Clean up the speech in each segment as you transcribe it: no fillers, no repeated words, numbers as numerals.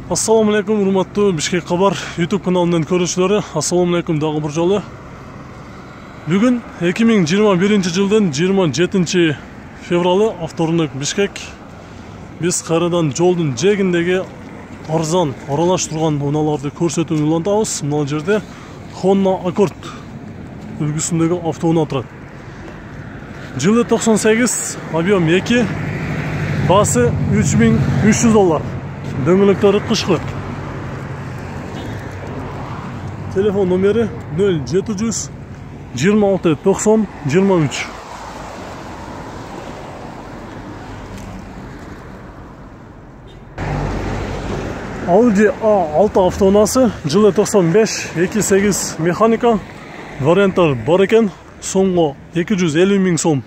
Assalamu alaikum, урматтуу Бишкек Кабар YouTube каналынын көрүүчүлөрү. Assalamu alaikum дагы бир жолу. Бүгүн 2021 жылдын 27 февралы авторунок Бишкек. Биз кайрадан жолдун жээгиндеги арзан аралаш турган унааларды көрсөтүүнү улантабыз. Мына жерде Honda Accord үлгүсүндөгү автоунаа турат. Жылы 98, объем 2, басы $3300. Дөңгөлөктөрү кышкы. Телефон номери 0700 26 90 23. Audi A6 автоунаасы жылы 95 2.8 механика варианттар бар экен. Соңго 250 000 сом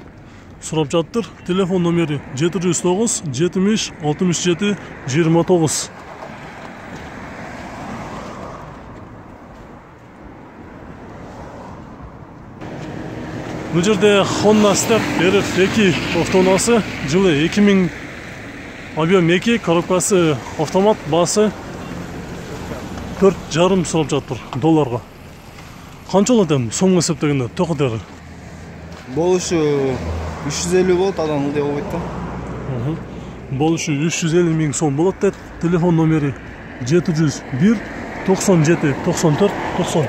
сурап жаттыр. Телефон номери 709 70 67 29. Бул жерде Honda Step RF2 автоунаасы жылы 2000, объем 2, коробкасы автомат, басы $4,5 сурап жаттыр долларга. Канча болот эми сомго эсептегенде токотері? Болушу 350 болот, адан ылдый болбойт да. Болушу 350 000 сом болот дейт. Телефон номери 701 97 94 90.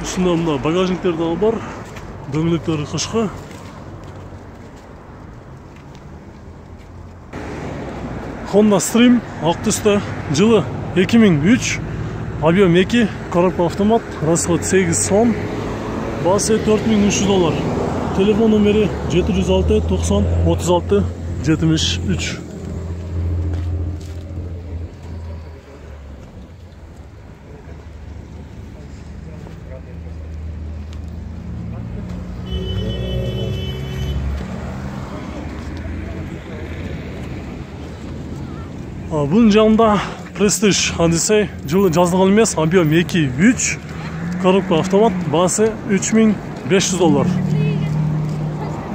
Үстүндө мына багажниктер дагы бар. Дөңгөлөктөрү кышкы. Honda Stream ак түстө, жылы 2003, объем 2, коробка автомат, расход 8 сом, басы $4300. Телефон номери 706 90 36 73. Bunun жанында Prestige Odyssey, жылы жазылган эмес, объем 2-3, коробка автомат, басы $3500.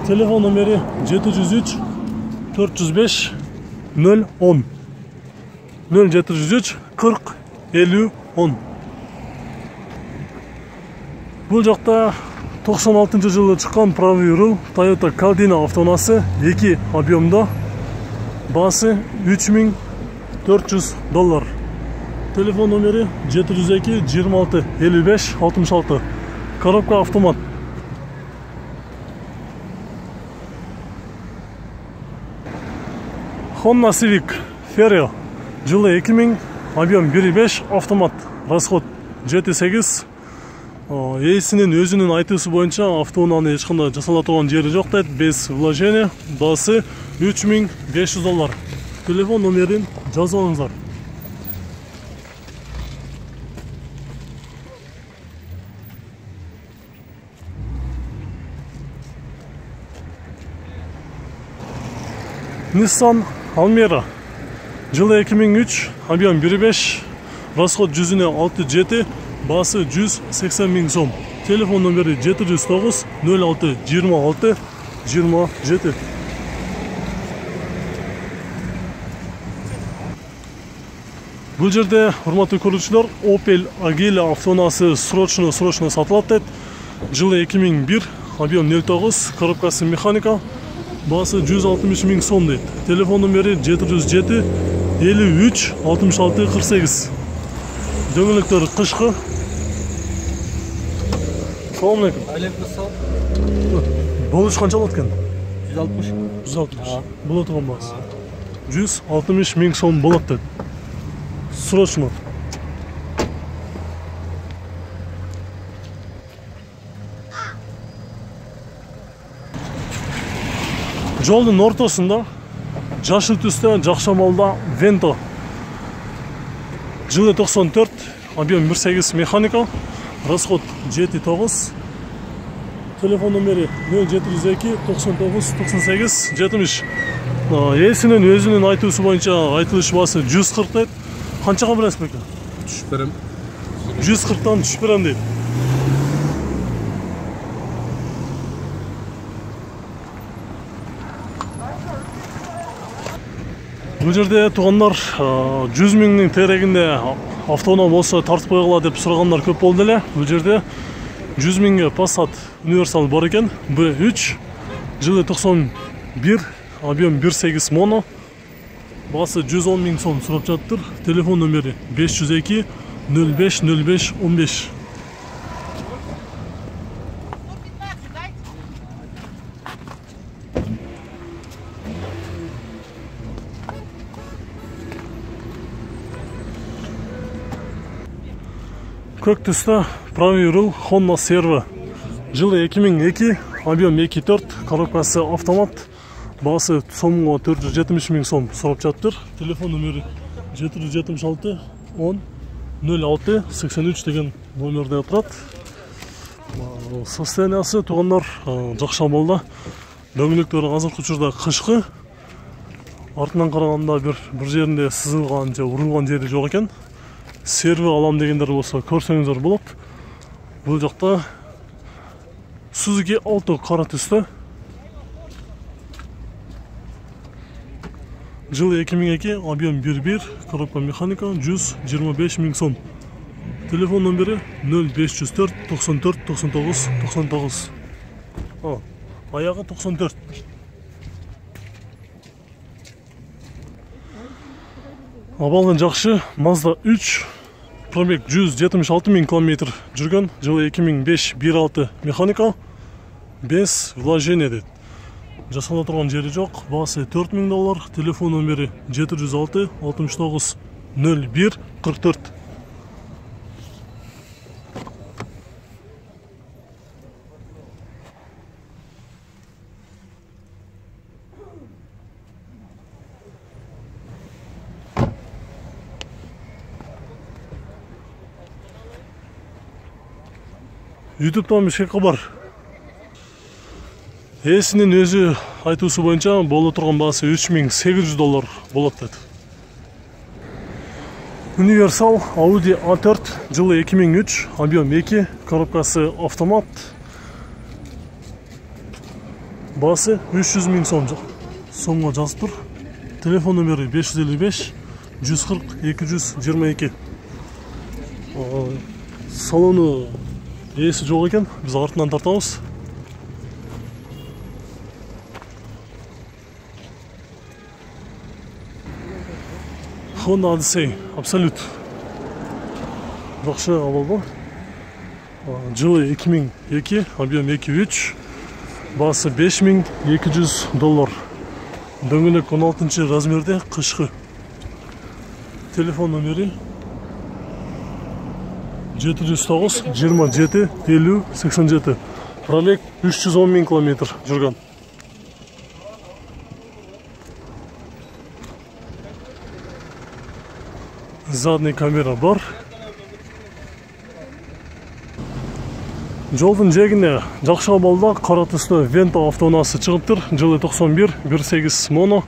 Телефон номери 703 405 010. 0703 40 50 10. Бул жакта 96 жылы чыккан правый руль Toyota Caldina автоунаасы 2 объемдо, басы $3400. Телефон номери 702 26 55 66. Коробка автомат. Honda Civic Ferio, жылы 2000, объем 1.5, автомат, расход 7.8. Ээсинин өзүнүн айтуусу боюнча автоунааны эч кандай жасала турган жери жок дейт, без вложения, басы $3500. Телефон номерин жазып алыңыздар. Nissan Almera, жылы 2003, объем 1.5, расход 167, басы $180 000 сом. Телефон номери 709 06 26 27. Бул жерде, урматтуу көрүүчүлөр, Opel Agila автоунаасы срочно сатылат дейт. Жылы 2001, объем 0.9, коробкасы механика, басы $160 000 сом дейт. Телефон номери 707 53 66 48. Дөңгөлөктөрү кышкы. Салам алейкум. Алейкум ассалам. Болуш канча болот экен? 160. 160. Болот турган басы. $160 000 сом болот дейт. Срочно. Жолдун ортосунда жашыл түстө жакшамалда Vento. Жылы 94, объем 1.8 механика, расход 7.9. Телефон номери 0702 99 98 70. Ээсинин өзүнүн айтуусу боюнча айтылыш басы 140 дейт. Қаншаға бересіз беке? 3 берем. 140'tan түшүп берем дейт. Бұл жерде туғандар 100 миңнің терегінде автоунаа болса тартып қойғыла деп сұрағандар көп болды эле. Бұл жерде 100 миңге Passat универсал бар екен. B3 жылы 91, объем 1.8 моно. Басы 110 миң сом сұрап жатыр. Телефон номері 502 05 05 15. Көк түсті правый руль Honda Servo. Жылы 2002, объем 2.4, коробкасы автомат. Басы сомға 470 миң сом сұрап жатыр. Телефон номері 776 10 06 83 деген номерде тұрады. Состояниясы туғандар жақша болды. Дөңгелектері азыркы учурда қышқы. Артынан қарағанда бір жерінде сызылған же урылған жері жоқ екен. Серві алам дегендер болса көрсеңіздер болады. Бұл жақта Suzuki Alto қара түсті. Жылы 2002, объем 1.1, коробка механика, 125 миң сом. Телефон номері 0504 94 99 99. Аяғы 94. Абалдан жақшы Mazda 3 пробег 176 миң километр жүрген. Жылы 2005 1.6 механика, без вложения дейді. Жасала тұрған жері жоқ. Басы $4000. Телефон номері 706 69 01 44. YouTube'dan bir şey хабар. Есінен өзі айтуысы бойынша болы тұрған басы $3800 болады деді. Универсал Audi A4 жылы 2003, объем 2, коробкасы автомат. Басы 300 миң сом сомға жазып тұр. Телефон номері 555 140 222. Салоны есі жоқ екен, біз артынан тартамыз. Honda Odyssey, абсолют. Жақсы абал. Жылы 2002, объем 2.3, басы $5200. Дөңгелек 16 размерде, қышқы. Телефон номері 709 27 50 87. Пробег 310 миң километр жүрген. Задний камера бар. Жолдың жегіне жақшы абалда қара түсті Vento автоунаасы шығып тұр. Жылы 91 1.8 моно,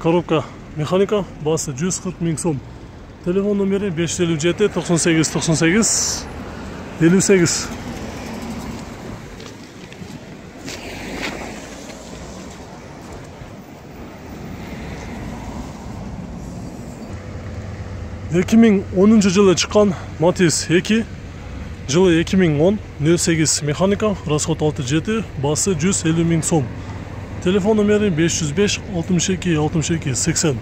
коробка механика, басы 140 миң сом. Телефон номері 557 98 98 58. жылы шыққан Matiz 2, жылы 2010 08 механика, расход 6.7, басы 150 миң сом. Телефон номері 505 62 62 80.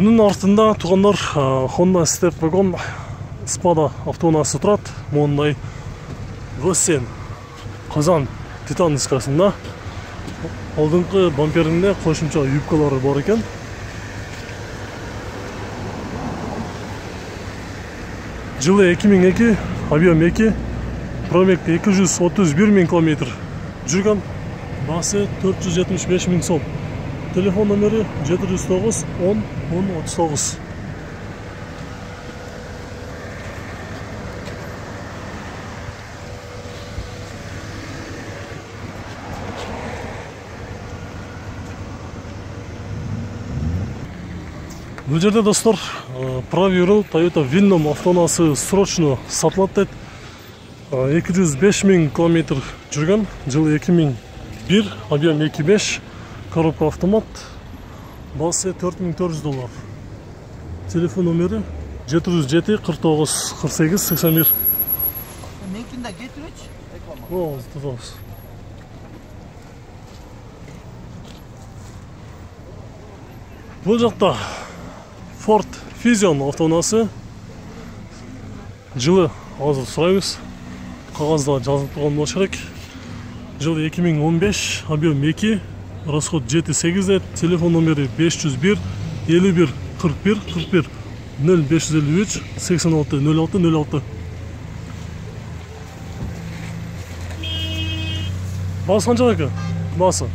Бұның артында туғандар Honda Step Wagon Spada автоунаасы тұрады. Мұндай Vossen қазан титан дискасында. Алдыңғы бамперінде қосымша юбкалары бар екен. Жылы 2002, объем 2, пробег 231 миң километр жүрген. Басы 475 миң сом. Телефон номері 709 10 10 39. Бұл жерде достар Praviro Toyota Vinnom автоунаасы срочно сатылат дейт. 205 000 километр жүрген, жылы 2001, объем 2.5, коробка автомат, басы $4400. Телефон номері 707 49 48 81. Менкinde getirç. О, здорово. Бұл жақта Ford Fusion автоунаасы, жылы азыр сұраймыз, қағазда жазылып тұрған болушы керек. Жылы 2015, объем 2, расход 7.8, телефон номері 501 51 41 41 0553 86 06 06. Басы қанша екен? Басы?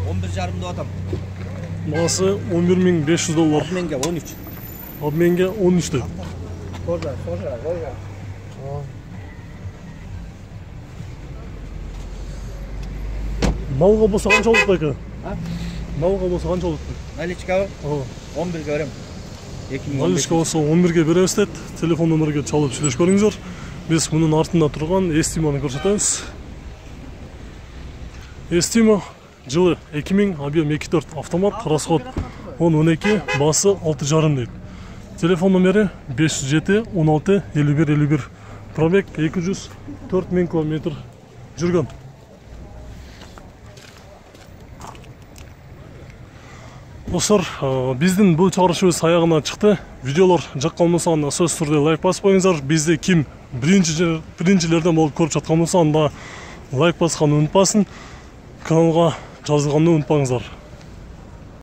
11,5 деп атам. Басы $11.500. Обменге 13. Обменге 13 дейді. Кожа. Малға болса қанша олықты екен? Малға болса қанша олықты? Наличка 11 берем. Наличка болса 11-ге береміз дейді. Телефон номерге чалып сөйлесіп көріңіздер. Біз мұның артында тұрған Estima'ны көрсетеміз. Estima жылы 2000, объем 2.4 автомат, расход 10-12, басы 6,5 дейді. Телефон номері 507 16 51 51. Пробег 204 000 километр жүрген. Достар, біздің бұл чығарышымыз аяғына шықты. Видеолар жаққан болса, сөз түрде лайк басып қойыңыздар. Бізде кім біріншілерден болып көріп жатқан болса, лайк басқанды ұмытпасын. Каналға жазылғанды ұмытпаңыздар.